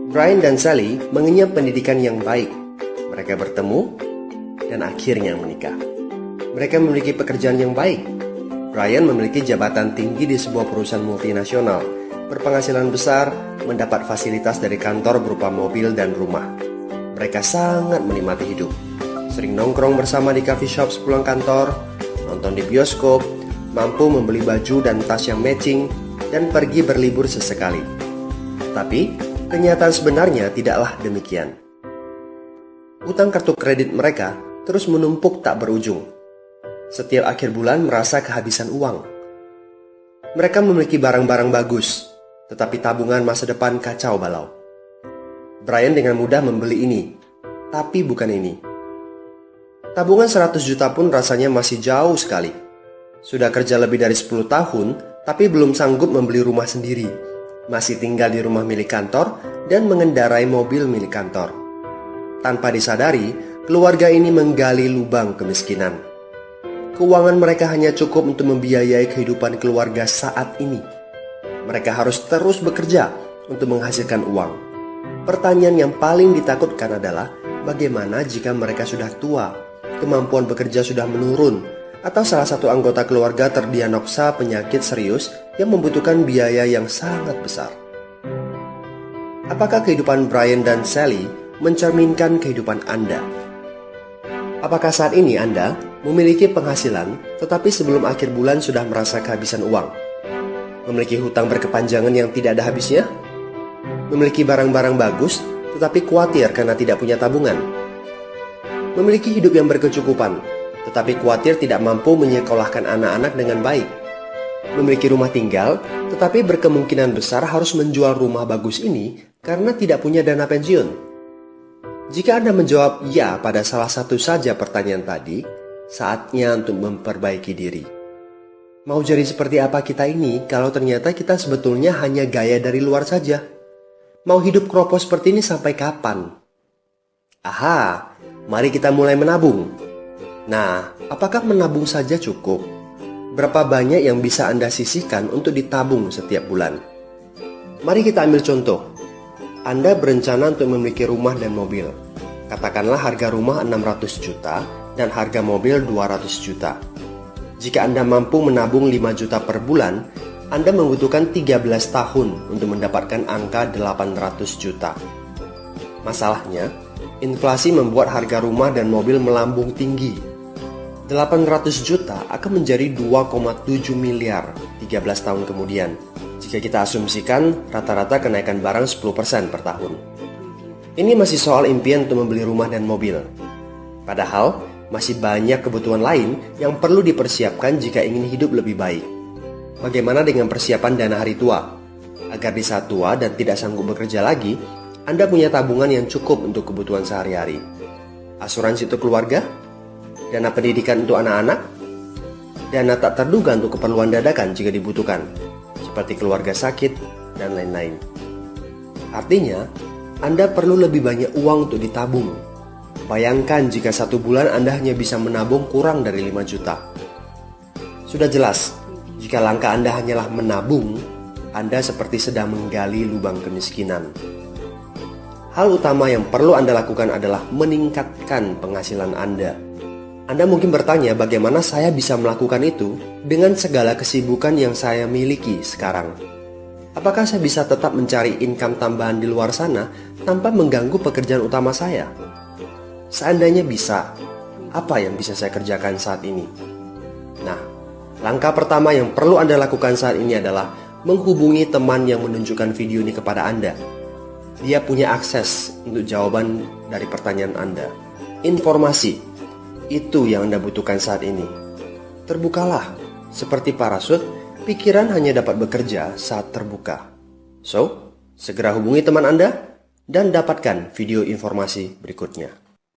Brian dan Sally mengenyam pendidikan yang baik. Mereka bertemu dan akhirnya menikah. Mereka memiliki pekerjaan yang baik. Brian memiliki jabatan tinggi di sebuah perusahaan multinasional, berpenghasilan besar, mendapat fasilitas dari kantor berupa mobil dan rumah. Mereka sangat menikmati hidup. Sering nongkrong bersama di coffee shop sepulang kantor, nonton di bioskop, mampu membeli baju dan tas yang matching, dan pergi berlibur sesekali. Tapi kenyataan sebenarnya tidaklah demikian. Utang kartu kredit mereka terus menumpuk tak berujung. Setiap akhir bulan merasa kehabisan uang. Mereka memiliki barang-barang bagus, tetapi tabungan masa depan kacau balau. Brian dengan mudah membeli ini, tapi bukan ini. Tabungan 100 juta pun rasanya masih jauh sekali. Sudah kerja lebih dari 10 tahun, tapi belum sanggup membeli rumah sendiri. Masih tinggal di rumah milik kantor dan mengendarai mobil milik kantor. Tanpa disadari, keluarga ini menggali lubang kemiskinan. Keuangan mereka hanya cukup untuk membiayai kehidupan keluarga saat ini. Mereka harus terus bekerja untuk menghasilkan uang. Pertanyaan yang paling ditakutkan adalah bagaimana jika mereka sudah tua, kemampuan bekerja sudah menurun, atau salah satu anggota keluarga terdiagnosa penyakit serius yang membutuhkan biaya yang sangat besar. Apakah kehidupan Brian dan Sally mencerminkan kehidupan Anda? Apakah saat ini Anda memiliki penghasilan tetapi sebelum akhir bulan sudah merasa kehabisan uang? Memiliki hutang berkepanjangan yang tidak ada habisnya? Memiliki barang-barang bagus tetapi khawatir karena tidak punya tabungan? Memiliki hidup yang berkecukupan tetapi khawatir tidak mampu menyekolahkan anak-anak dengan baik? Memiliki rumah tinggal tetapi berkemungkinan besar harus menjual rumah bagus ini karena tidak punya dana pensiun? Jika Anda menjawab ya pada salah satu saja pertanyaan tadi, saatnya untuk memperbaiki diri. Mau jadi seperti apa kita ini kalau ternyata kita sebetulnya hanya gaya dari luar saja? Mau hidup kropos seperti ini sampai kapan? Aha, mari kita mulai menabung. Nah, apakah menabung saja cukup? Berapa banyak yang bisa Anda sisihkan untuk ditabung setiap bulan? Mari kita ambil contoh. Anda berencana untuk memiliki rumah dan mobil. Katakanlah harga rumah 600 juta dan harga mobil 200 juta. Jika Anda mampu menabung 5 juta per bulan, Anda membutuhkan 13 tahun untuk mendapatkan angka 800 juta. Masalahnya, inflasi membuat harga rumah dan mobil melambung tinggi. 800 juta akan menjadi 2,7 miliar 13 tahun kemudian, jika kita asumsikan rata-rata kenaikan barang 10% per tahun. Ini masih soal impian untuk membeli rumah dan mobil. Padahal, masih banyak kebutuhan lain yang perlu dipersiapkan jika ingin hidup lebih baik. Bagaimana dengan persiapan dana hari tua? Agar di saat tua dan tidak sanggup bekerja lagi, Anda punya tabungan yang cukup untuk kebutuhan sehari-hari. Asuransi untuk keluarga? Dana pendidikan untuk anak-anak? Dana tak terduga untuk keperluan dadakan jika dibutuhkan, seperti keluarga sakit, dan lain-lain. Artinya, Anda perlu lebih banyak uang untuk ditabung. Bayangkan jika satu bulan Anda hanya bisa menabung kurang dari 5 juta. Sudah jelas, jika langkah Anda hanyalah menabung, Anda seperti sedang menggali lubang kemiskinan. Hal utama yang perlu Anda lakukan adalah meningkatkan penghasilan Anda. Anda mungkin bertanya bagaimana saya bisa melakukan itu dengan segala kesibukan yang saya miliki sekarang. Apakah saya bisa tetap mencari income tambahan di luar sana tanpa mengganggu pekerjaan utama saya? Seandainya bisa, apa yang bisa saya kerjakan saat ini? Nah, langkah pertama yang perlu Anda lakukan saat ini adalah menghubungi teman yang menunjukkan video ini kepada Anda. Dia punya akses untuk jawaban dari pertanyaan Anda. Informasi itu yang Anda butuhkan saat ini. Terbukalah. Seperti parasut, pikiran hanya dapat bekerja saat terbuka. So, segera hubungi teman Anda dan dapatkan video informasi berikutnya.